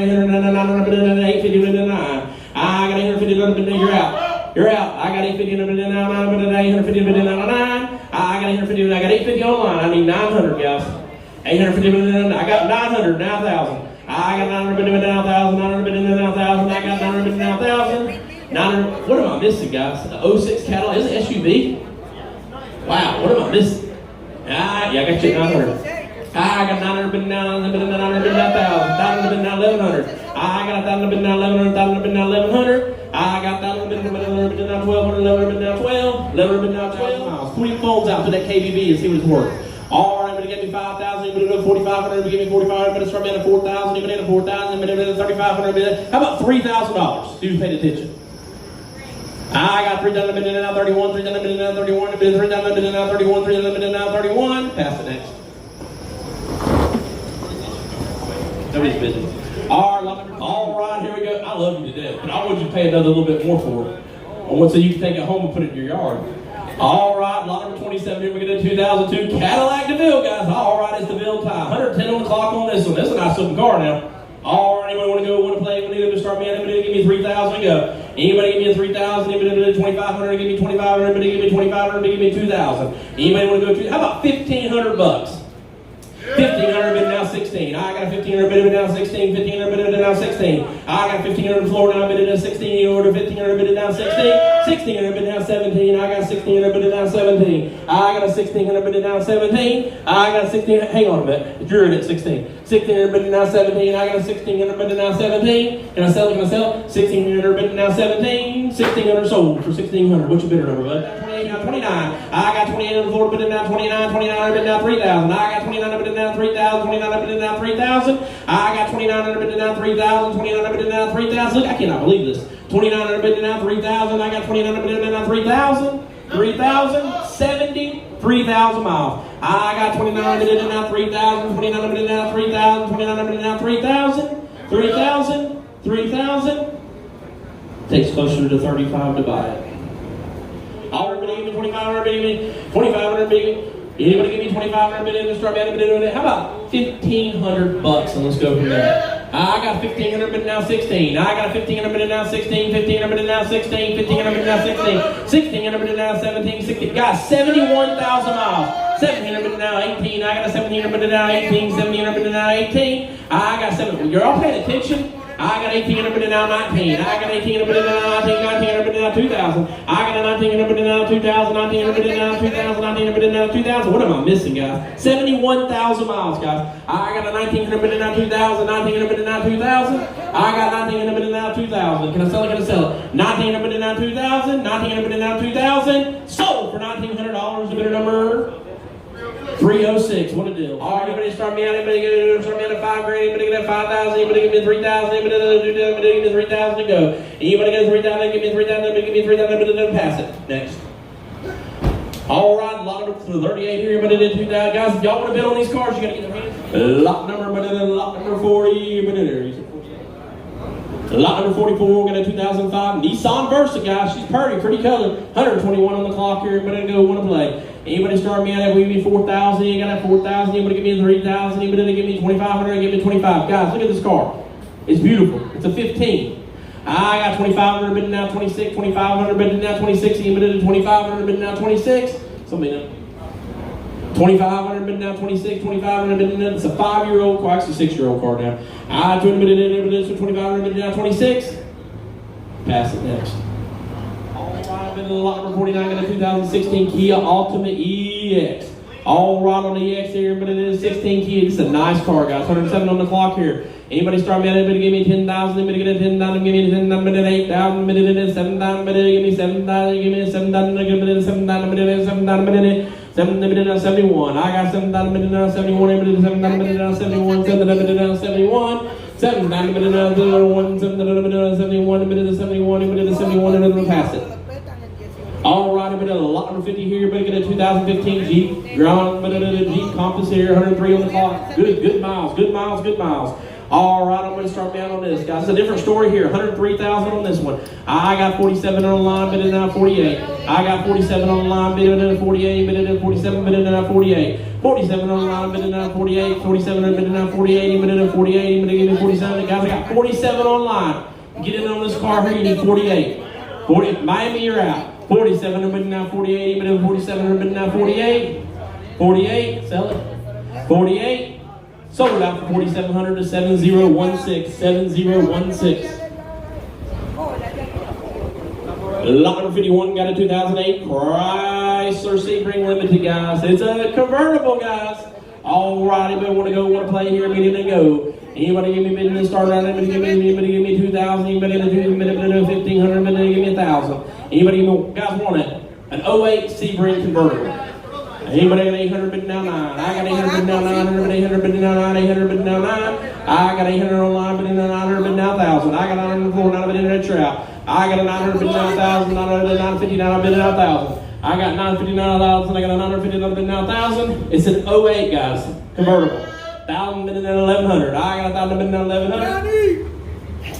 850, I got 850, you're out. You're out. I got 850, 850, 999. I got 850, I got 850 online. I need 900, guys. 850, I got 900, now 1,000. I got 900, now 1,000, 900, now 1,000. I got 900, now 1,000. 900, what am I missing, guys? 06 Cadillac, is it SUV? Wow, what am I missing? Yeah, I got you 900. I got 900, now 900, now 1,000. 900, now 1,100. I got 1,000, now 1,100. 1,000, now 1,100. I got 1,000, now 1,200. 1,100, now 12. 1,100, now 12 miles. Put your phones out to that KBB and see what it's worth. All right, I'm going to get me 5,000. I'm going to do 4,500. I'm going to give me 4,500. I'm going to start me at 4,000. I'm going to 4,000. I'm going to 3,500. How about $3,000? Dude, paid attention. I got 3,000. I'm going to now 31. 3,000. I'm going to now 31. I'm going to 3,000. I'm going to now 31. 3,000. I'm going to now 31. Pass the next. Nobody's busy. All right, here we go. I love you to death, but I want you to pay another little bit more for it. I want so you can take it home and put it in your yard. All right, lot number 27 here. We're going to do 2002 Cadillac Deville, guys. All right, it's Deville time. 110 on the clock on this one. This is a nice looking car now. All right, anybody want to go, want to play? Anybody to start me? Anybody give me 3,000 to go? Anybody give me a 3,000? Anybody give me 2,500? Give me 2,500. Anybody give me 2,500? Give me 2,000. Anybody want to go to? How about 1,500 bucks? 1,500 bid now 16. I got 1,500 bid now 16. 1,500 bid now 16. I got 1,500 floor now bid now 16. You order 1,500 bid now 16. 1,600 bid now 17. I got 1,600 bid now 17. I got a 1,600 bid now 17. I got 16. Hang on a minute. You're at 16. 1,600 bid now 17. I got a 1,600 bid now 17. Can I sell? Can I sell? 1,600 bid now 17. 1,600 sold for 1,600. What's your bidder number, bud? 29. I got 28 on the floor, bid now 29. 29 bid now 3,000. I got 29 bid now 3,000. 29 bid now 3,000. I got 29 bid now 3,000. 29 bid now 3,000. Look, I cannot believe this. 29 bid now 3,000. I got 29 bid now 3,000. 3,000. 70. 3,000 miles. I got 29 bid now 3,000. 29 bid now 3,000. 29 bid now 3,000. 3,000. 3,000. Takes closer to 35 to buy it. All right, give me 2,500, baby. 2,500, baby. Anybody give me 2,500 bid start bid. How about 1,500 bucks? And let's go from there. I got 1,500 bid now 16. I got 1,500 bid now 16. 1,500 bid now 16. 1,500 bid now 16. 1,600 bid now 17. 16. Got 71,000 miles. 1,700 bid now 18. I got a 1,700 bid now 18. 1,700 bid now 18. I got 7. You're all paying attention? I got 1,800 bid now 19. I got 1,800 bid now 19. 1,900 bid now 2,000. I got a 1,900 bid now 2,000. 1,900 bid now 2,000. 1,900 bid now 2,000. What am I missing, guys? 71,000 miles, guys. I got a 1,900 bid now 2,000. 1,900 bid now 2,000. I got 1,900 bid now 2,000. Can I sell it? Can I sell it? 1,900 bid now 2,000. 1,900 bid now 2,000. Sold for $1,900. The bidder number 306. What a deal. All right, everybody start me out. Everybody start me out at $5,000. Anybody get 5,000. Anybody give me 3,000. Anybody give me 3,000 to go. Anybody get 3,000. Give me 3,000. Anybody give me 3,000. Anybody pass it. Next. All right, lot number 38 here. Everybody did 2,000. Guys, if y'all want to bid on these cars, you got to get their hands. Lot number 40. Lot number 44, we got a 2005 Nissan Versa, guys. She's pretty color. 121 on the clock here. Everybody go, want to play. Anybody start me out? We give me 4,000. You got that 4,000. Anybody give me 3,000. Anybody give me 2,500. Give me 25. Guys, look at this car. It's beautiful. It's a 15. I got 2,500 bidding now 26. 2,500 bidding now 26. Anybody did 2,500 bidding now 26. Somebody know. 2,500 bidding now 26. 2,500 bidding now. It's a 5-year-old car. Actually, 6-year-old car now. I 2,500 bidding now 26. Pass it next. Lot number 49, got a 2016 Kia Optima EX. All right on the EX here, but it is 16 Kia. This is a nice car, guys. 107 on the clock here. Anybody start me out? Anybody give me 10,000? Anybody get a 10,000? Give me 10,000. Anybody 8,000? Anybody get 7,000? Anybody give me 7,000? Give me 7,000. Give me 7,000. Anybody 7,000? 71. I got 7,000. Anybody 71. Anybody 7,000? Anybody 71. 7,000. 71. 7,000. Anybody 71. 71. Anybody 71. Anybody 71. Anybody pass it. All right, I'm going to lot number 50 here. You're going to get a 2015 Jeep. Ground, Jeep Compass here, 103 on the clock. Good miles. All right, I'm going to start me out on this, guys. It's a different story here. 103,000 on this one. I got 47 on the line, bidding out 48. I got 47 on the line, bidding out 48, bidding out 47, bidding out 48. 47 on the line, bidding out 48. 47, bidding out 48, bidding out 48, bidding out 47. Guys, I got 47 on the line. Get in on this car here, you need 48. 40, Miami, you're out. 47, bidding out 48, bidding out 47, bidding out 48. 48, sell it. 48. Sold out for 4,700 to 7016. 7016. Lot number 51 got a 2008 Chrysler Sebring Limited, guys. It's a convertible, guys. All right, anybody want to play here? Get in and go. Anybody give me a minute to start around? Anybody give me 2,000? Anybody give me 1,500? Anybody give me 1,000? Anybody guys want it? An 08 Sebring convertible. Anybody got 800 bidding down 9? I got 800 bidding down 900, 800 bidding down 9, 800 bidding down 9. I got 800 online bidding down 900 bidding down 1,000. I got 900 on the floor, 900 bidding down trout. I got a 900 bidding down 1,000, 950, 900 bidding down 1,000. I got 959 1,000, I got a 950 bidding down 1,000. It's an 08, guys, convertible. 1,000 bidding down 1,100. I got 1,000 bidding down 1,100.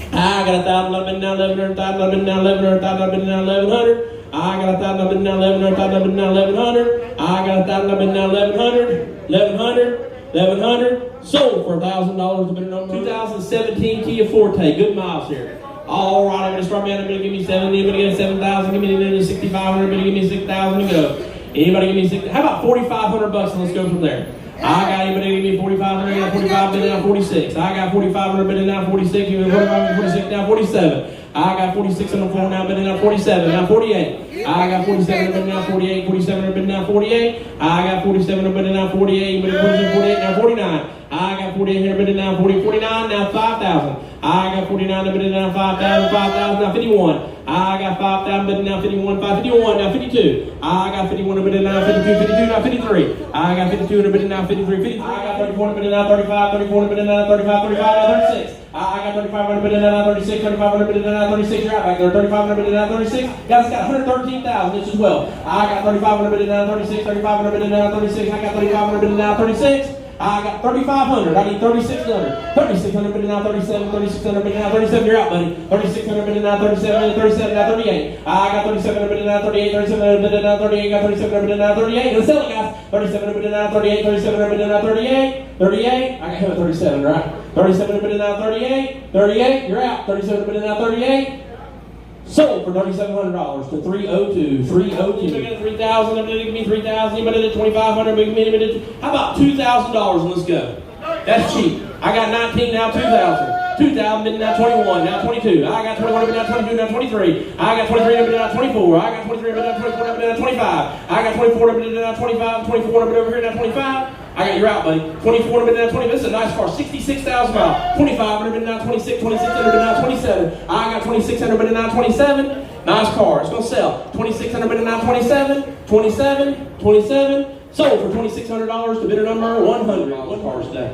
I got 1,000 bidding down 1,100, 1,000 bidding down 1,100, 1,000 bidding down 1,100. I got 1,000 bidding down 1,100, 1,000 bidding down 1,100. I got 1,000 bidding down 1,100, 1,100, 1,100. Sold for $1,000 to bid number 2017 Kia Forte. Good miles here. All right, I'm going to start me out. I'm going to give me 70. I'm going to get 7,000. Give me 6,500. I'm going to give me 6,000 to go. Anybody give me 6? How about 4,500 bucks and let's go from there. I got anybody give me 4,500. I got 45 bidding down 46. I got 4,500 bidding down 46. You 45 46 down 47. I got 46 on the floor now, bidding down 47, now 48. I got 47 bidding down 48, 47 bidding down 48. I got 47 bidding down 48, bidding 48, now 49. I got 48 here bidding down 40, 49, now 5,000. I got 49 bidding down 5,000, 5,000, now 51. I got 5,000 bidding down 51, 551, now 52. I got 51 bidding down 52, 52, now 53. I got 52 bidding down 53, 53. I got 34 bidding down 35, 34 bidding down 35, 35, now 36. I got 3,500 bidding down 36, 3,500 bidding down 36. You're out back there. 3,500 bidding down 36. Guys, it's got 113,000 this as well. I got 3,500 bidding down 36, 3,500 bidding down 36. I got 3,500 bidding down 36. I got 3,500. I need 3,600. 3,600 bidding down 37. 3,600 bidding down 37. You're out, buddy. 3,600 bidding down 37. 37 down 38. I got 3,700 bidding down 38. 3,700 bidding down 38. Got 3,700 bidding down 38. Let's sell it, guys. 3,700 bidding down 38. 3,700 bidding down 38. 38. I got him at 37, right? 37 bidding down 38. 38. You're out. 37 bidding down 38. Sold for $3,700 to 302. 302. Anybody got 3,000? Anybody give me 3,000? Anybody did 2,500? How about $2,000? Let's go. That's cheap. I got 19 now. 2,000. 2,000 bidding now 21. Now 22. I got 21 bidding now 22. Now 23. I got 23 bidding now 24. I got 23 bidding now 24. Bidding now 25. I got 24 bidding now 25. 24 bidding over here now 25. I got, you're out, buddy. 24 bidding now 20. This is a nice car. 66,000 miles. 25 bidding now 26. 2600 bidding now 27. I got 2,600 bidding now 27. Nice car. It's gonna sell. 2,600 bidding now 27. 27. 27. Sold for $2,600 to bidder number 100. One car today.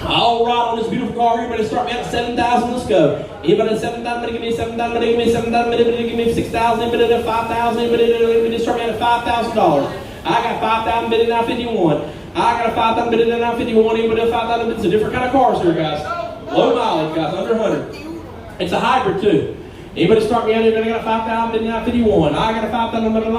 All right, on this beautiful car here, everybody start me out at 7,000. Let's go. Anybody at 7,000? Give me 7,000. Give me 7,000. Give me 6,000. Give me 5,000. Anybody start me out at $5,000. I got 5,000 bidding now 51. I got a 5,000 bidding now 51. Anybody at 5,000? It's a different kind of cars here, guys. Low mileage, guys, under 100. It's a hybrid too. Anybody start me out? Anybody got a 5,000 bidding now 51? I got a 5,000 bidding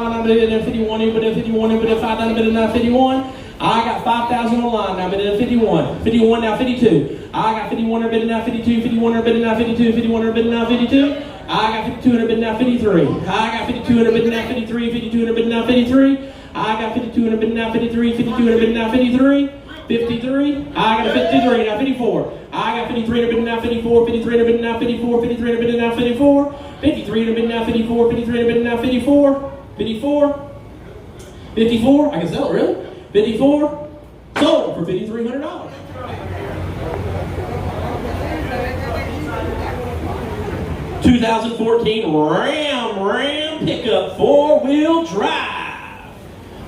now 51. Anybody at 51? Anybody at 5,000 bidding now 51? I got 5,000 on the line now, bidding at 51. 51 now 52. I got 51 bidding now 52. 51 bidding now 52. 51 bidding now 52. I got 5,200 bidding now 53. I got 5,200 bidding now 53. 5,200 bidding now 53. I got 5,200 bidding now 53. 5,200 bidding now 53. 53. I got a 53 now 54. I got 5,300 bidding now 54. 5,300 bidding now 54. 5,300 bidding now 54. 5,300 bidding now 54. 5,300 bidding now 54. 54. 54. I can sell it, really? 54. Sold for $5,300. $2014 Ram pickup 4-wheel drive.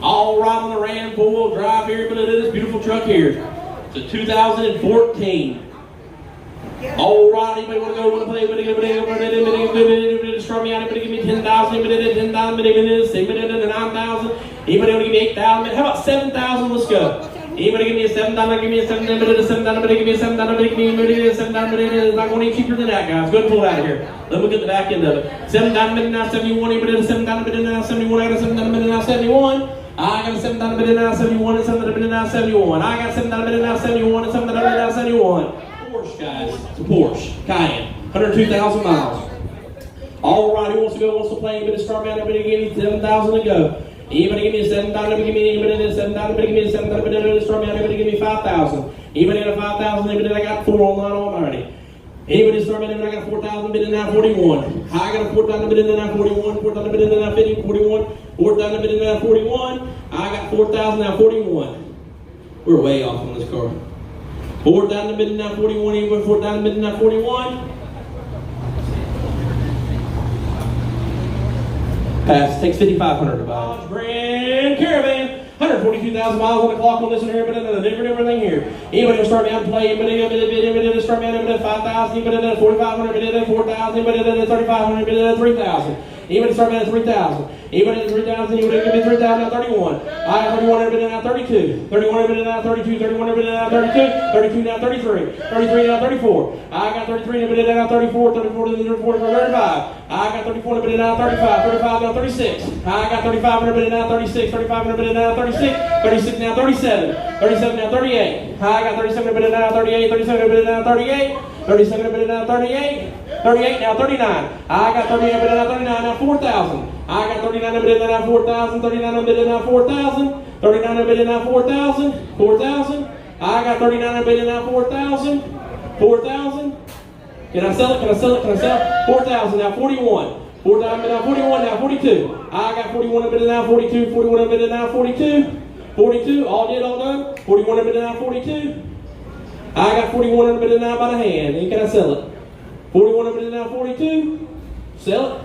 All right on the Ram 4-wheel drive here, but it is this beautiful truck here. It's a 2014. All right, anybody want to go? Want to play? Anybody destroy me out? Anybody give me 10,000? Anybody 10,000? Anybody 9,000? Anybody want to give me 8,000? How about 7,000? Let's go. Anybody give me a $7, give me a $7, give me a $7, give me a $7, give me a $7, it's not going any cheaper than that, guys. Go ahead and pull it out of here. Let me get the back end of it. $7.71, anybody a $7.71, I got a $7.71. I got a $7.71 and $7.71. I got $7.71 and $7.71. Porsche, guys. It's a Porsche Cayenne. 102,000 miles. All right, who wants to go? Wants to play? Anybody start out? Anybody give me 7,000 to go? Anybody give me a $7? Give me anybody a $7? Anybody give me a $7? Anybody start out? Anybody give me 5,000? Anybody got a 5,000? Anybody I got 4 online already? Anybody start out? Anybody got 4,000? Bid in now 41. I got a 4,000 bid in now 41. 4,000 bid in now 50. 41. 4,000 bid in now 41. I got 4,000 now 41. We're way off on this car. 4,000 bid in now 41. Anybody 4,000 bid in now 41. Pass. Takes 5,500 to buy. Grand Caravan. 142,000 miles on the clock on this one here, but everything here. Anybody will start down and play. Anybody will start down and 5,000. Anybody will 4,500. Anybody will 4,000. Anybody will 3,500. Anybody will 3,000. Anybody start down at 3,000. Anybody at 3,000. Anybody give me 3,000 now 31. I have 31. Everybody now 32. 31. Everybody now 32. 31. Everybody now 32. 32 now 33. 33 now 34. I got 33. Everybody now 34. 34 to 35. I got 34. Everybody now 35. 35 now 36. I got 35. Everybody now 36. 35. Everybody now 36. 36 now 37. 37 now 38. I got 37. Everybody now 38. 37. Everybody now 38. 37 everybody now 38. 38 now 39. I got 38 everybody now 39 now 4,000. I got 39 everybody now 4,000. 39 everybody now 4,000. 39 everybody now 4,000. 4,000. I got 39 everybody now 4,000. 4,000. Can I sell it? Can I sell it? Can I sell it? 4,000 now 41. 4,000 now 41 now 42. I got 41 everybody now 42. 41 everybody now 42. 42. All did all done. 41 everybody now 42. I got 41 of it now by the hand. And can I sell it? 41 of it now 42. Sell it.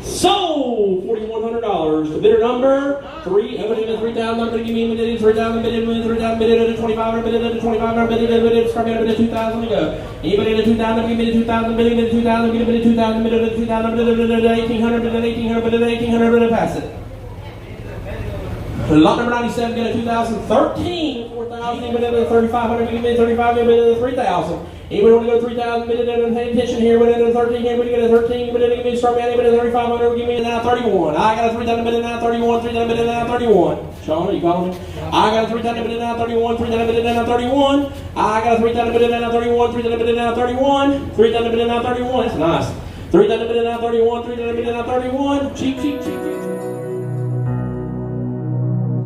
Sold $4,100. The bidder number 3. Everybody in 3,000. I'm going to give me 3,000. Bid in 3,000. Bid in 2,500. Bid in 2,500. Bid in start me at 2,000 to go. Anybody in 2,000? Give me 2,000. Bid in 2,000. Give me 2,000. Bid in 2,000. Bid in 1,800. Bid in 1,800. Bid in 1,800. Bid in pass it. Lot number 97, get a 2013, 4,000, anybody in 3,500, give me 35, anybody in 3,000. Anybody want to go 3,000, anybody in pay attention here, anybody in 13, anybody get a 13, anybody give me a start man, anybody in 3,500, give me a now 31. I got a 3,000, anybody now 31, 3,000, anybody now 31. Sean, are you calling me? I got a 3,000, anybody now 31, 3,000, anybody now 31. I got a 3,000, anybody now 31, 3,000, anybody now 31. 3,000, anybody now 31, that's nice. 3,000, anybody now 31, 3,000, anybody now 31. Cheap, cheap, cheap, cheap.